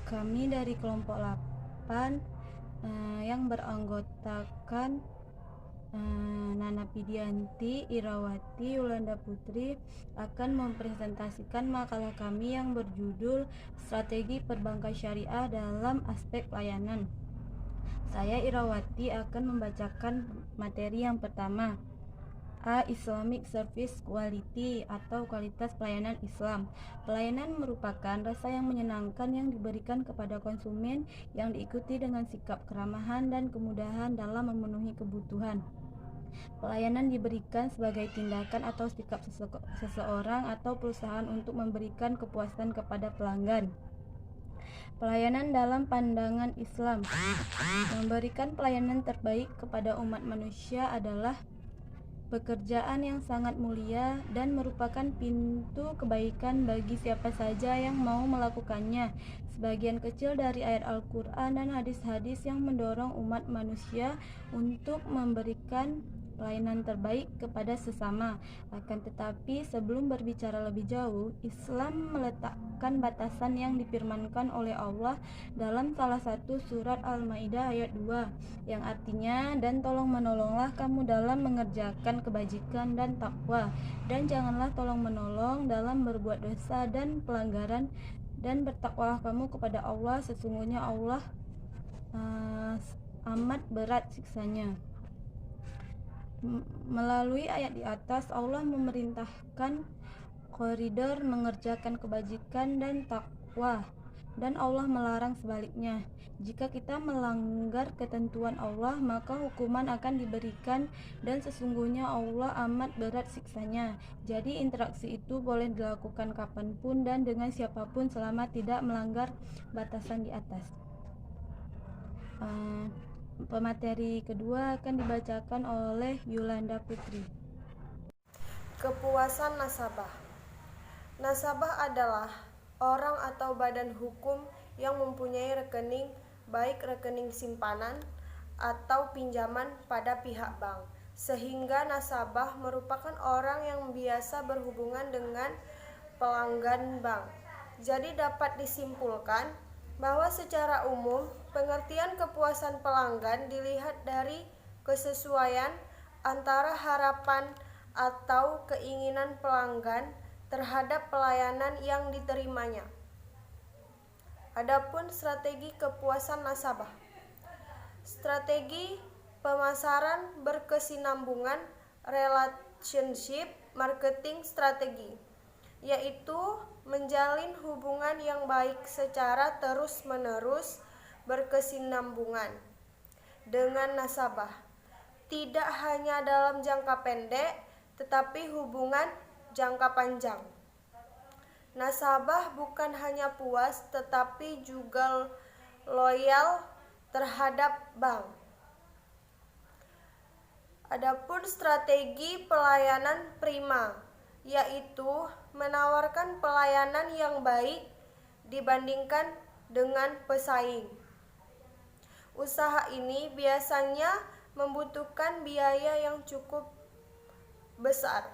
Kami dari kelompok 8 yang beranggotakan Nana Pidianti, Irawati, Yolanda Putri akan mempresentasikan makalah kami yang berjudul Strategi Perbankan Syariah dalam Aspek Layanan. Saya Irawati akan membacakan materi yang pertama. Islamic Service Quality atau kualitas pelayanan Islam. Pelayanan merupakan rasa yang menyenangkan yang diberikan kepada konsumen yang diikuti dengan sikap keramahan dan kemudahan dalam memenuhi kebutuhan. Pelayanan diberikan sebagai tindakan atau sikap seseorang atau perusahaan untuk memberikan kepuasan kepada pelanggan. Pelayanan dalam pandangan Islam. Memberikan pelayanan terbaik kepada umat manusia adalah pekerjaan yang sangat mulia dan merupakan pintu kebaikan bagi siapa saja yang mau melakukannya. Sebagian kecil dari ayat Al-Quran dan hadis-hadis yang mendorong umat manusia untuk memberikan pelayanan terbaik kepada sesama. Akan tetapi sebelum berbicara lebih jauh, Islam meletakkan batasan yang difirmankan oleh Allah dalam salah satu surat Al-Maidah ayat 2 yang artinya, dan tolong menolonglah kamu dalam mengerjakan kebajikan dan takwa, dan janganlah tolong menolong dalam berbuat dosa dan pelanggaran, dan bertakwalah kamu kepada Allah, sesungguhnya Allah amat berat siksanya. Melalui ayat di atas, Allah memerintahkan koridor mengerjakan kebajikan dan takwa, dan Allah melarang sebaliknya. Jika kita melanggar ketentuan Allah, maka hukuman akan diberikan, dan sesungguhnya Allah amat berat siksanya. Jadi interaksi itu boleh dilakukan kapanpun dan dengan siapapun selama tidak melanggar batasan di atas. Pemateri kedua akan dibacakan oleh Yolanda Putri. Kepuasan nasabah. Nasabah adalah orang atau badan hukum yang mempunyai rekening, baik rekening simpanan atau pinjaman pada pihak bank, sehingga nasabah merupakan orang yang biasa berhubungan dengan pelanggan bank. Jadi dapat disimpulkan bahwa secara umum pengertian kepuasan pelanggan dilihat dari kesesuaian antara harapan atau keinginan pelanggan terhadap pelayanan yang diterimanya. Adapun strategi kepuasan nasabah. Strategi pemasaran berkesinambungan, relationship marketing strategi, yaitu menjalin hubungan yang baik secara terus-menerus berkesinambungan dengan nasabah, tidak hanya dalam jangka pendek, tetapi hubungan jangka panjang. Nasabah bukan hanya puas, tetapi juga loyal terhadap bank. Adapun strategi pelayanan prima, yaitu menawarkan pelayanan yang baik dibandingkan dengan pesaing. Usaha ini biasanya membutuhkan biaya yang cukup besar,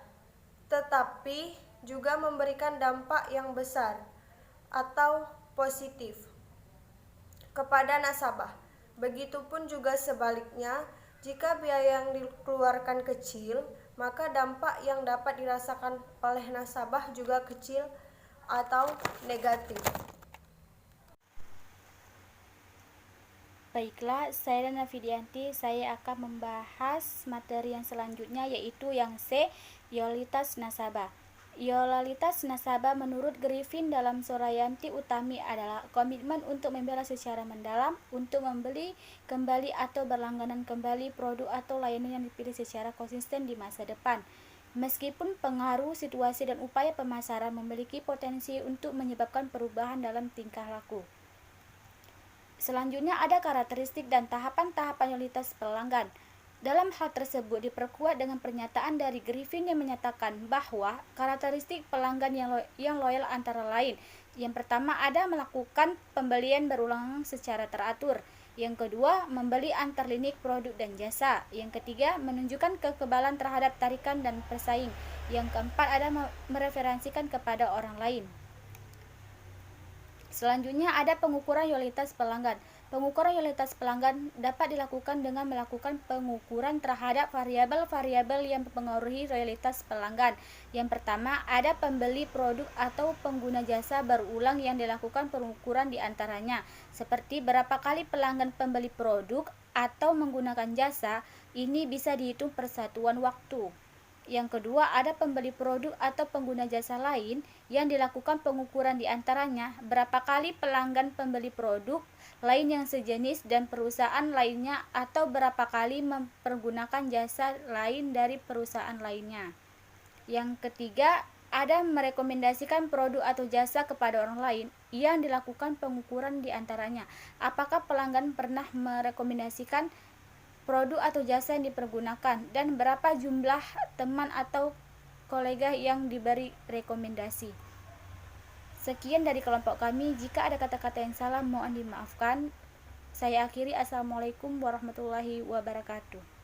tetapi juga memberikan dampak yang besar atau positif kepada nasabah. Begitupun juga sebaliknya, jika biaya yang dikeluarkan kecil, maka dampak yang dapat dirasakan oleh nasabah juga kecil atau negatif. Baiklah, saya Nana Pidianti, saya akan membahas materi yang selanjutnya, yaitu yang C, loyalitas nasabah. Loyalitas nasabah menurut Griffin dalam Sorayanti Utami adalah komitmen untuk membela secara mendalam, untuk membeli kembali atau berlangganan kembali produk atau layanan yang dipilih secara konsisten di masa depan. Meskipun pengaruh, situasi, dan upaya pemasaran memiliki potensi untuk menyebabkan perubahan dalam tingkah laku. Selanjutnya ada karakteristik dan tahapan-tahapan loyalitas pelanggan. Dalam hal tersebut diperkuat dengan pernyataan dari Griffin yang menyatakan bahwa karakteristik pelanggan yang loyal antara lain, yang pertama ada melakukan pembelian berulang secara teratur, yang kedua membeli antar linik produk dan jasa, yang ketiga menunjukkan kekebalan terhadap tarikan dan pesaing, yang keempat ada mereferensikan kepada orang lain. Selanjutnya ada pengukuran loyalitas pelanggan. Pengukuran loyalitas pelanggan dapat dilakukan dengan melakukan pengukuran terhadap variabel-variabel yang mempengaruhi loyalitas pelanggan. Yang pertama, ada pembeli produk atau pengguna jasa berulang yang dilakukan pengukuran di antaranya, seperti berapa kali pelanggan pembeli produk atau menggunakan jasa. Ini bisa dihitung per satuan waktu. Yang kedua, ada pembeli produk atau pengguna jasa lain yang dilakukan pengukuran di antaranya berapa kali pelanggan pembeli produk lain yang sejenis dan perusahaan lainnya atau berapa kali mempergunakan jasa lain dari perusahaan lainnya. Yang ketiga, ada merekomendasikan produk atau jasa kepada orang lain yang dilakukan pengukuran di antaranya apakah pelanggan pernah merekomendasikan produk atau jasa yang dipergunakan dan berapa jumlah teman atau kolega yang diberi rekomendasi. Sekian dari kelompok kami. Jika ada kata-kata yang salah mohon dimaafkan. Saya akhiri. Assalamualaikum warahmatullahi wabarakatuh.